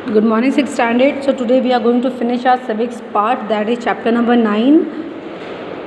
Good morning, 6th standard. So today we are going to finish our civics part, that is chapter number 9,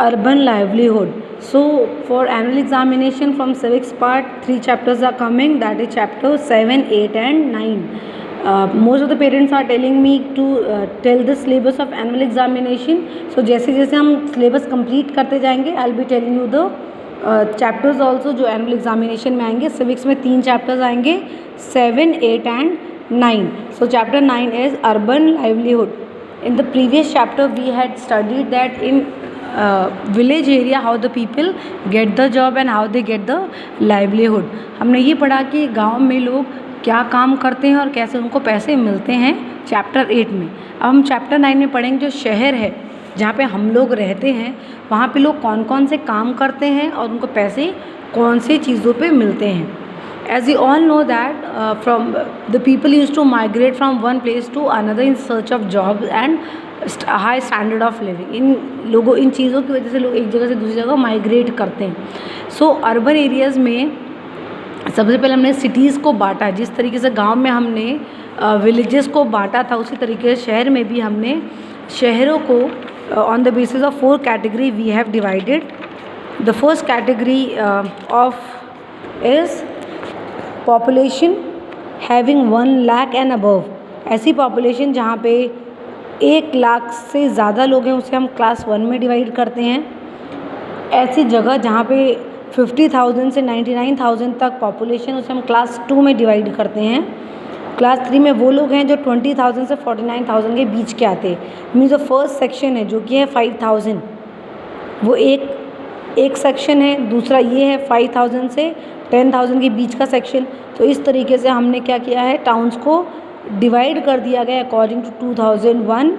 urban livelihood. So for annual examination from civics part, 3 chapters are coming, that is chapter 7, 8 and 9. Most of the parents are telling me to tell the syllabus of annual examination. So जैसे जैसे हम syllabus complete करते जाएंगे, I'll be telling you the chapters also जो annual examination में आएंगे. Civics में 3 chapters आएंगे, 7, 8 and 9. So chapter 9 is urban livelihood. In the previous chapter we had studied that in village area how the people get the job and how they get the livelihood. हमने ये पढ़ा कि गांव में लोग क्या काम करते हैं और कैसे उनको पैसे मिलते हैं चैप्टर 8 में. अब हम चैप्टर 9 में पढ़ेंगे जो शहर है जहाँ पे हम लोग रहते हैं, वहाँ पे लोग कौन कौन से काम करते हैं और उनको पैसे कौन से चीज़ों पे मिलते हैं. As you all know that from the people used to migrate from one place to another in search of jobs and high standard of living. इन चीज़ों की वजह से लोग एक जगह से दूसरी जगह माइग्रेट करते हैं. सो अर्बन एरियाज़ में सबसे पहले हमने सिटीज़ को बांटा. जिस तरीके से गांव में हमने विलेजेस को बांटा था, उसी तरीके से शहर में भी हमने शहरों को on the basis of 4 category we have divided. The first category of is population having 1 lakh and above. ऐसी पॉपुलेशन जहाँ पे 1 लाख से ज़्यादा लोग हैं उसे हम क्लास 1 में डिवाइड करते हैं. ऐसी जगह जहाँ पे 50,000 से 99,000 तक पॉपुलेशन, उसे हम क्लास 2 में डिवाइड करते हैं. क्लास 3 में वो लोग हैं जो 20,000 से 49,000 के बीच के आते हैं. मीन्स जो फर्स्ट सेक्शन है जो कि है 5,000, वो एक सेक्शन है. दूसरा ये है 5,000 से 10,000 के बीच का सेक्शन. तो इस तरीके से हमने क्या किया है, टाउन्स को डिवाइड कर दिया गया अकॉर्डिंग टू 2001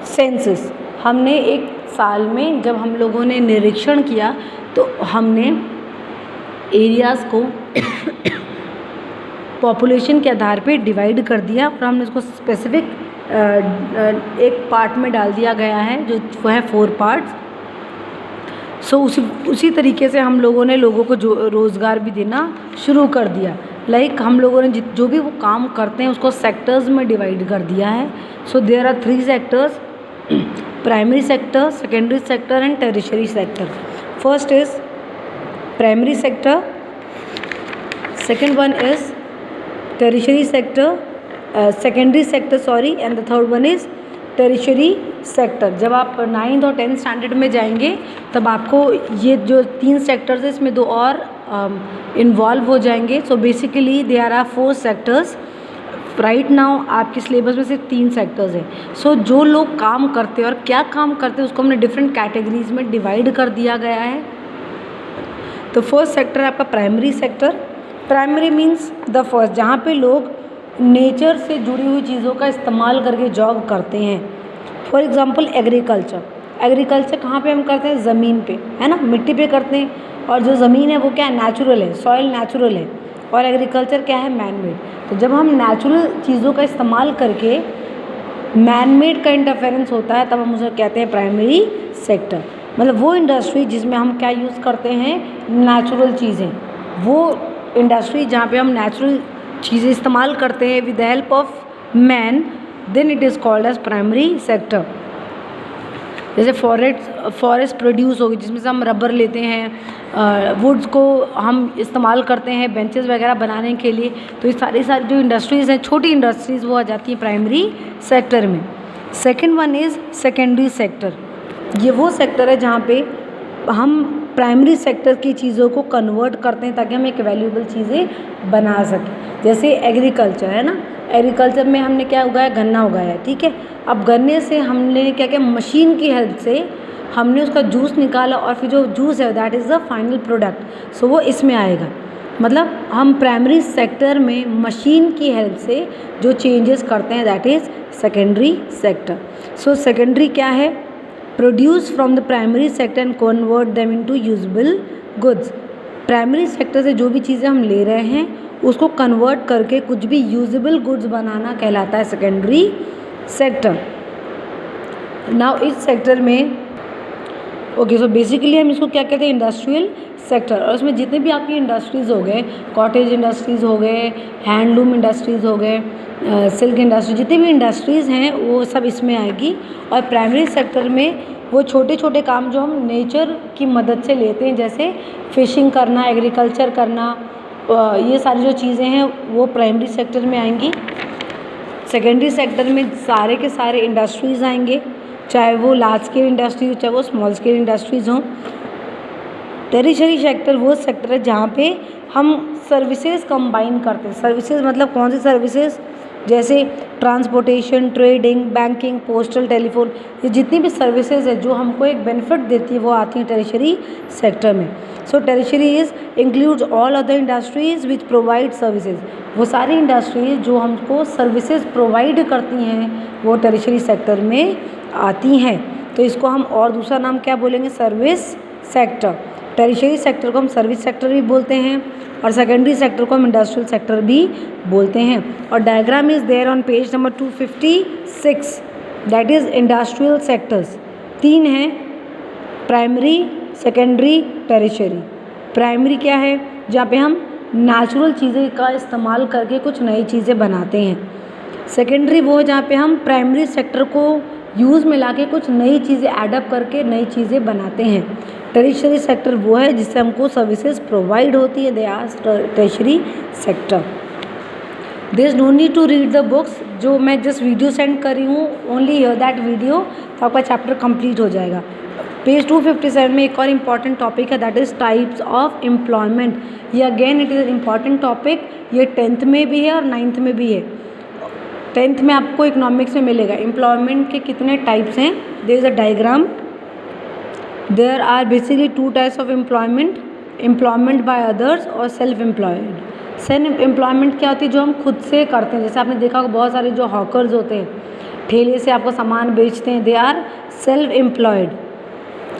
सेंसस. हमने एक साल में जब हम लोगों ने निरीक्षण किया तो हमने एरियाज़ को पॉपुलेशन के आधार पे डिवाइड कर दिया और हमने उसको स्पेसिफिक एक पार्ट में डाल दिया गया है जो वो है 4 पार्ट्स. सो उसी तरीके से हम लोगों ने लोगों को जो रोज़गार भी देना शुरू कर दिया. लाइक हम लोगों ने जो भी वो काम करते हैं उसको सेक्टर्स में डिवाइड कर दिया है. So there are 3 sectors, primary sector, secondary sector and tertiary sector. First is primary sector, second one is tertiary sector, secondary sector sorry, and the third one is tertiary sector. जब आप 9th और 10th standard में जाएंगे तब आपको ये जो 3 sectors है इसमें 2 और इन्वॉल्व हो जाएंगे. So basically there are 4 sectors. Right now आपके सिलेबस में सिर्फ 3 सेक्टर्स हैं. सो जो लोग काम करते हैं और क्या काम करते हैं उसको हमने डिफरेंट कैटेगरीज में डिवाइड कर दिया गया है. तो फर्स्ट सेक्टर है आपका primary sector. Primary means the first, जहाँ पे लोग नेचर से जुड़ी हुई चीज़ों का इस्तेमाल करके जॉब करते हैं. For example agriculture. एग्रीकल्चर कहाँ पे हम करते हैं, ज़मीन पे, है ना, मिट्टी पे करते हैं. और जो ज़मीन है वो क्या है, नेचुरल है, सॉइल नेचुरल है. और एग्रीकल्चर क्या है, मैन मेड. तो जब हम नेचुरल चीज़ों का इस्तेमाल करके मैन मेड का इंटरफेरेंस होता है तब हम उसे कहते हैं प्राइमरी सेक्टर. मतलब वो इंडस्ट्री जिसमें हम क्या यूज़ करते हैं, नेचुरल चीज़ें. वो इंडस्ट्री जहाँ पे हम नेचुरल चीज़ें इस्तेमाल करते हैं with the help of man, then it is called as primary sector. जैसे फॉरेस्ट प्रोड्यूस होगी जिसमें से हम रबर लेते हैं, वुड्स को हम इस्तेमाल करते हैं बेंचेस वगैरह बनाने के लिए. तो ये सारी जो इंडस्ट्रीज़ हैं, छोटी इंडस्ट्रीज़, वो आ जाती हैं प्राइमरी सेक्टर में. Second one is secondary sector. ये वो सेक्टर है जहाँ पे हम प्राइमरी सेक्टर की चीज़ों को कन्वर्ट करते हैं ताकि हम एक वैल्यूएबल चीज़ें बना सकें. जैसे एग्रीकल्चर है ना, एग्रीकल्चर में हमने क्या उगाया, गन्ना उगाया है, ठीक है. अब गन्ने से हमने क्या किया, मशीन की हेल्प से हमने उसका जूस निकाला और फिर जो जूस है that is the final product. So वो इसमें आएगा. मतलब हम प्राइमरी सेक्टर में मशीन की हेल्प से जो चेंजेस करते हैं that is secondary sector. So secondary क्या है, produce from the primary sector and convert them into usable goods. Primary sector से जो भी चीज़ें हम ले रहे हैं उसको कन्वर्ट करके कुछ भी यूजेबल गुड्स बनाना कहलाता है सेकेंडरी सेक्टर. नाउ इस सेक्टर में ओके, सो बेसिकली हम इसको क्या कहते हैं, इंडस्ट्रियल सेक्टर। और उसमें जितने भी आपकी इंडस्ट्रीज़ हो गए, कॉटेज इंडस्ट्रीज़ हो गए, हैंडलूम इंडस्ट्रीज़ हो गए, सिल्क इंडस्ट्री, जितनी भी इंडस्ट्रीज़ हैं वो सब इसमें आएगी। और प्राइमरी सेक्टर में वो छोटे छोटे काम जो हम नेचर की मदद से लेते हैं, जैसे फिशिंग करना, एग्रीकल्चर करना, ये सारी जो चीज़ें हैं वो प्राइमरी सेक्टर में आएंगी। सेकेंडरी सेक्टर में सारे के सारे इंडस्ट्रीज़ आएंगे, चाहे वो लार्ज स्केल इंडस्ट्री हो, चाहे वो स्मॉल स्केल इंडस्ट्रीज़ हों। टेरिशरी सेक्टर वो सेक्टर है जहाँ पे हम सर्विसेज कंबाइन करते हैं। सर्विसेज मतलब कौन सी सर्विसेज, जैसे transportation, trading, banking, postal, telephone, ये जितनी भी सर्विसेज है जो हमको एक बेनिफिट देती है वो आती है टेरिशरी सेक्टर में। So tertiary is includes all other industries which provide services. वो सारी इंडस्ट्रीज जो हमको सर्विसेज प्रोवाइड करती हैं वो टेरिशरी सेक्टर में आती हैं। तो इसको हम और दूसरा नाम क्या बोलेंगे, सर्विस सेक्टर। टेरिशरी सेक्टर को हम सर्विस सेक्टर भी बोलते हैं और सेकेंडरी सेक्टर को हम इंडस्ट्रियल सेक्टर भी बोलते हैं। और diagram is there on page number 256, that is industrial sectors. 3 हैं, प्राइमरी, सेकेंडरी, टेरिशरी। प्राइमरी क्या है, जहाँ पे हम नेचुरल चीज़ें का इस्तेमाल करके कुछ नई चीज़ें बनाते हैं। सेकेंडरी वो है जहाँ पे हम प्राइमरी सेक्टर को यूज़ में लाके कुछ नई चीज़ें एडअप करके नई चीज़ें बनाते हैं। टेरिशरी सेक्टर वो है जिससे हमको सर्विसेज प्रोवाइड होती है, they are tertiary sector. There is no need to read the books, जो मैं जस्ट वीडियो सेंड कर रही हूँ, ओनली हियर दैट वीडियो, तो आपका चैप्टर कंप्लीट हो जाएगा। पेज 257 में एक और इम्पॉर्टेंट टॉपिक है, that is types of employment. ये again it is important topic, ये 10th में भी है और 9th में भी है। 10th में आपको इकोनॉमिक्स में मिलेगा एम्प्लॉयमेंट के कितने टाइप्स हैं। There is a diagram, there are basically 2 types of employment, employment by others और सेल्फ एम्प्लॉयड। सेल्फ एम्प्लॉयमेंट क्या होती है, जो हम खुद से करते हैं। जैसे आपने देखा होगा बहुत सारे जो हॉकर्स होते हैं, ठेले से आपको सामान बेचते हैं, दे आर सेल्फ एम्प्लॉयड।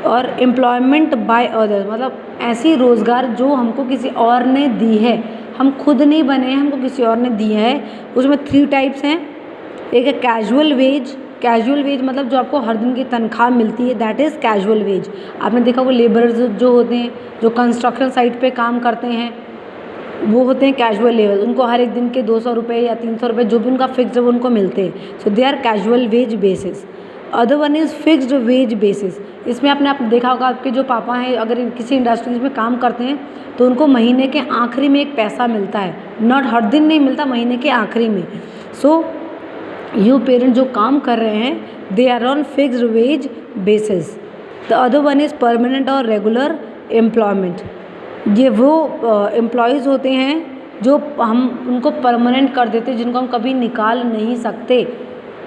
और एम्प्लॉयमेंट बाय अदर्स मतलब ऐसी रोज़गार जो हमको किसी और ने दी है, हम खुद नहीं बने हैं, हमको किसी और ने दिया है। उसमें 3 टाइप्स हैं। एक है कैजुअल वेज। कैजुअल वेज मतलब जो आपको हर दिन की तनख्वाह मिलती है, दैट इज़ कैजुअल वेज। आपने देखा वो लेबरर्स जो होते हैं, जो कंस्ट्रक्शन साइट पे काम करते हैं, वो होते हैं कैजुअल लेबर। उनको हर एक दिन के 200 रुपये या 300 रुपये जो भी उनका फिक्स्ड है वो उनको मिलते हैं। So they are casual wage basis. Other one is fixed wage basis. इसमें आपने देखा होगा, आपके जो पापा हैं अगर किसी इंडस्ट्रीज में काम करते हैं तो उनको महीने के आखिरी में एक पैसा मिलता है, नॉट हर दिन नहीं मिलता, महीने के आखिरी में। सो यू पेरेंट जो काम कर रहे हैं, they are on fixed wage basis. The other one is permanent और रेगुलर एम्प्लॉयमेंट। ये वो एम्प्लॉयज़ होते हैं जो हम उनको परमानेंट कर देते हैं, जिनको हम कभी निकाल नहीं सकते।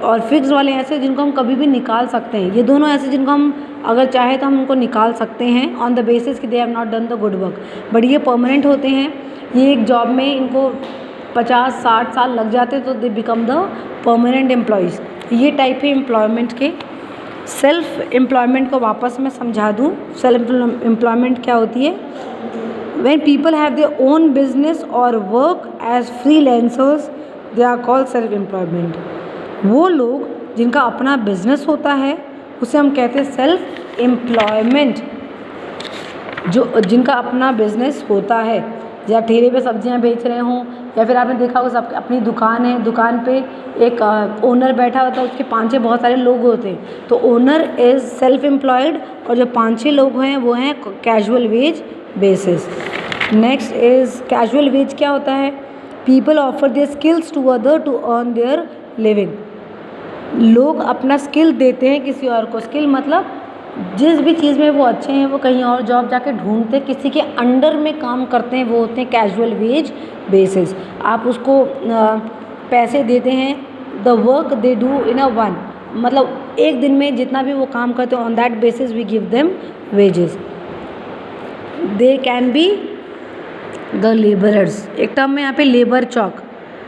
और फिक्स वाले ऐसे जिनको हम कभी भी निकाल सकते हैं। ये दोनों ऐसे जिनको हम अगर चाहे तो हम उनको निकाल सकते हैं ऑन द बेसिस कि they have not done the good work. But ये परमानेंट होते हैं, ये एक जॉब में इनको 50-60 साल लग जाते हैं तो they become the permanent employees. ये टाइप है एम्प्लॉयमेंट के। सेल्फ एम्प्लॉयमेंट को वापस मैं समझा दूँ। सेल्फ एम्प्लॉयमेंट क्या होती है, when people have their own business or work as freelancers, they are called self employment। वो लोग जिनका अपना बिजनेस होता है उसे हम कहते हैं सेल्फ एम्प्लॉयमेंट। जो जिनका अपना बिजनेस होता है, या ठेले पे सब्जियां बेच रहे हों, या फिर आपने देखा होगा सब अपनी दुकान है, दुकान पे एक ओनर बैठा होता है, उसके 5-6 बहुत सारे लोग होते हैं, तो ओनर इज़ सेल्फ एम्प्लॉयड। और जो 5-6 लोग हैं वो हैं casual wage basis. Next is casual wage क्या होता है, people offer their skills to other to earn their living. लोग अपना स्किल देते हैं किसी और को। स्किल मतलब जिस भी चीज़ में वो अच्छे हैं वो कहीं और जॉब जाके ढूंढते, किसी के अंडर में काम करते हैं, वो होते हैं कैजुअल वेज बेसिस। आप उसको पैसे देते हैं, the work they do in a one, मतलब एक दिन में जितना भी वो काम करते हैं, on that basis we give them wages. They can be the labourers. एक टर्म में यहाँ पे लेबर चौक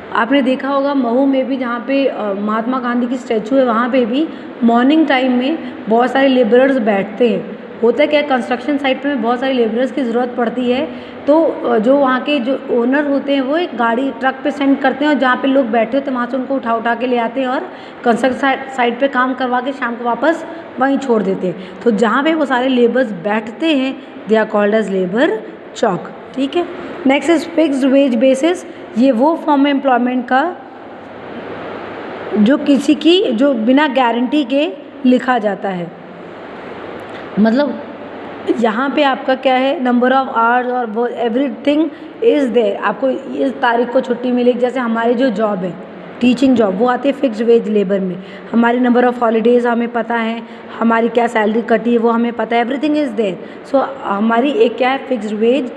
आपने देखा होगा, महू में भी जहाँ पे महात्मा गांधी की स्टैचू है, वहाँ पे भी मॉर्निंग टाइम में बहुत सारे लेबरर्स बैठते हैं। होता क्या है, कंस्ट्रक्शन साइट पे बहुत सारे लेबरर्स की ज़रूरत पड़ती है, तो जो वहाँ के जो ओनर होते हैं वो एक गाड़ी ट्रक पे सेंड करते हैं और जहाँ पे लोग बैठे होते हैं वहाँ से उनको उठा के ले आते हैं और कंस्ट्रक्शन साइट पे काम करवा के शाम को वापस वहीं छोड़ देते हैं। तो जहाँ पे वो सारे लेबर्स बैठते हैं they are called as labour chowk. ठीक है। Next is fixed wage basis. ये वो फॉर्म है एम्प्लॉयमेंट का जो किसी की जो बिना गारंटी के लिखा जाता है। मतलब यहाँ पे आपका क्या है, नंबर ऑफ आवर्स और वो एवरीथिंग इज़ देयर। आपको इस तारीख को छुट्टी मिलेगी, जैसे हमारी जो जॉब है टीचिंग जॉब वो आती है फिक्स्ड वेज लेबर में। हमारी नंबर ऑफ हॉलीडेज़ हमें पता है, हमारी क्या सैलरी कटी है वो हमें पता है, एवरीथिंग इज़ देयर। सो हमारी एक क्या है फिक्स्ड वेज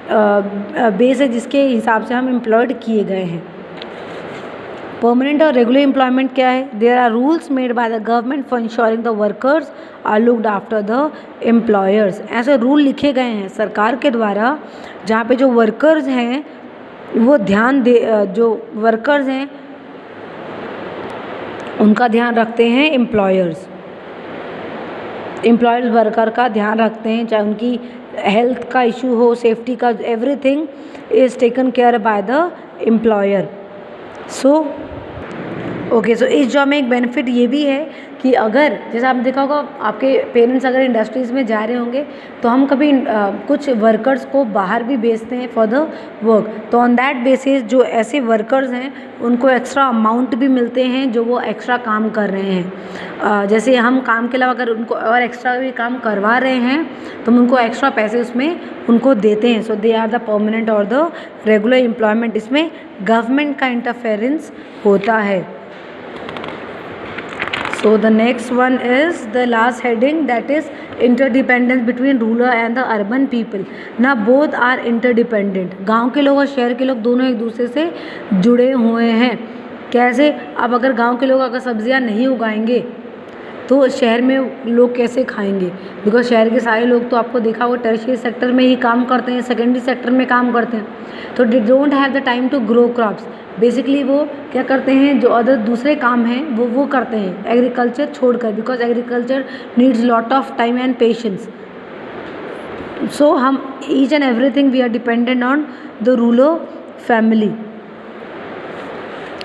बेस है जिसके हिसाब से हम एम्प्लॉयड किए गए हैं। परमानेंट और रेगुलर एम्प्लॉयमेंट क्या है, there are rules made by the government for insuring the workers are looked after the employers. ऐसे रूल लिखे गए हैं सरकार के द्वारा जहाँ पे जो वर्कर्स हैं वो ध्यान दे, जो वर्कर्स हैं उनका ध्यान रखते हैं एम्प्लॉयर्स। एम्प्लॉयर्स वर्कर का ध्यान रखते हैं, चाहे उनकी हेल्थ का इशू हो, सेफ्टी का, everything is taken care by the employer. So okay, so इस जॉब में एक बेनिफिट ये भी है कि अगर जैसे आपने देखा होगा आपके पेरेंट्स अगर इंडस्ट्रीज़ में जा रहे होंगे तो हम कभी कुछ वर्कर्स को बाहर भी भेजते हैं फॉर द वर्क, तो ऑन दैट बेसिस जो ऐसे वर्कर्स हैं उनको एक्स्ट्रा अमाउंट भी मिलते हैं जो वो एक्स्ट्रा काम कर रहे हैं। जैसे हम काम के अलावा अगर उनको और एक्स्ट्रा भी काम करवा रहे हैं तो हम उनको एक्स्ट्रा पैसे उसमें उनको देते हैं। So they are the permanent और द रेगुलर एम्प्लॉयमेंट। इसमें गवर्नमेंट का इंटरफेरेंस होता है। So the next one is the last heading, that is interdependence between rural and the urban people. Now both are interdependent. गांव के लोग और शहर के लोग दोनों एक दूसरे से जुड़े हुए हैं। कैसे? अब अगर गांव के लोग अगर सब्जियां नहीं उगाएंगे तो शहर में लोग कैसे खाएंगे? बिकॉज शहर के सारे लोग तो आपको देखा होगा टर्शियरी सेक्टर में ही काम करते हैं, सेकेंडरी सेक्टर में काम करते हैं, तो they don't have the time to grow crops. Basically वो क्या करते हैं, जो अदर दूसरे काम हैं वो करते हैं एग्रीकल्चर छोड़कर, because agriculture needs lot of time and patience. So हम each and everything we are dependent on the rural family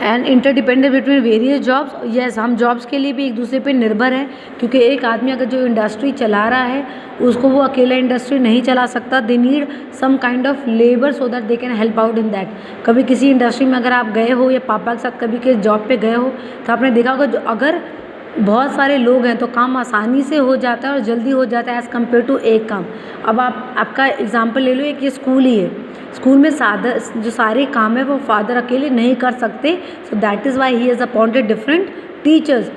and interdependent between various jobs. Yes, हम जॉब्स के लिए भी एक दूसरे पे निर्भर हैं, क्योंकि एक आदमी अगर जो इंडस्ट्री चला रहा है उसको वो अकेला इंडस्ट्री नहीं चला सकता। They need some kind of labour so that they can help out in that. कभी किसी इंडस्ट्री में अगर आप गए हो या पापा के साथ कभी किसी जॉब पे गए हो तो आपने देखा होगा अगर बहुत सारे लोग हैं तो काम आसानी से हो जाता है और जल्दी हो जाता है एज़ कम्पेयर टू एक काम। अब आपका एग्जांपल ले लो, एक ये स्कूल ही है, स्कूल में जो सारे काम है वो फादर अकेले नहीं कर सकते। So that is why he has appointed different teachers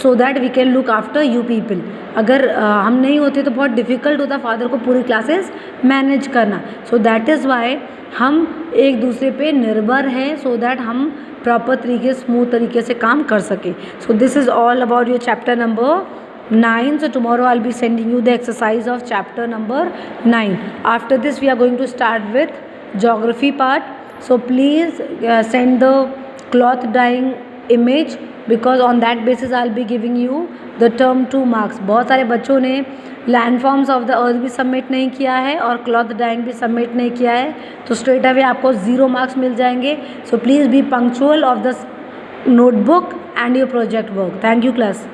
so that we can look after you people. अगर हम नहीं होते तो बहुत डिफ़िकल्ट होता फादर को पूरी क्लासेस मैनेज करना। सो दैट इज़ वाई हम एक दूसरे पे निर्भर हैं, सो दैट हम प्रॉपर तरीके स्मूथ तरीके से काम कर सकें। So this is all about your chapter number 9. So tomorrow I'll be sending you the exercise of chapter number 9. After this we are going to start with geography part. So please send the cloth dyeing image, because on that basis I'll be giving you the term 2 marks. बहुत सारे बच्चों ने landforms of the earth भी submit नहीं किया है और cloth dying भी सबमिट नहीं किया है, तो स्ट्रेट अवे आपको 0 मार्क्स मिल जाएंगे. So please be punctual of the notebook and your project work. Thank you class.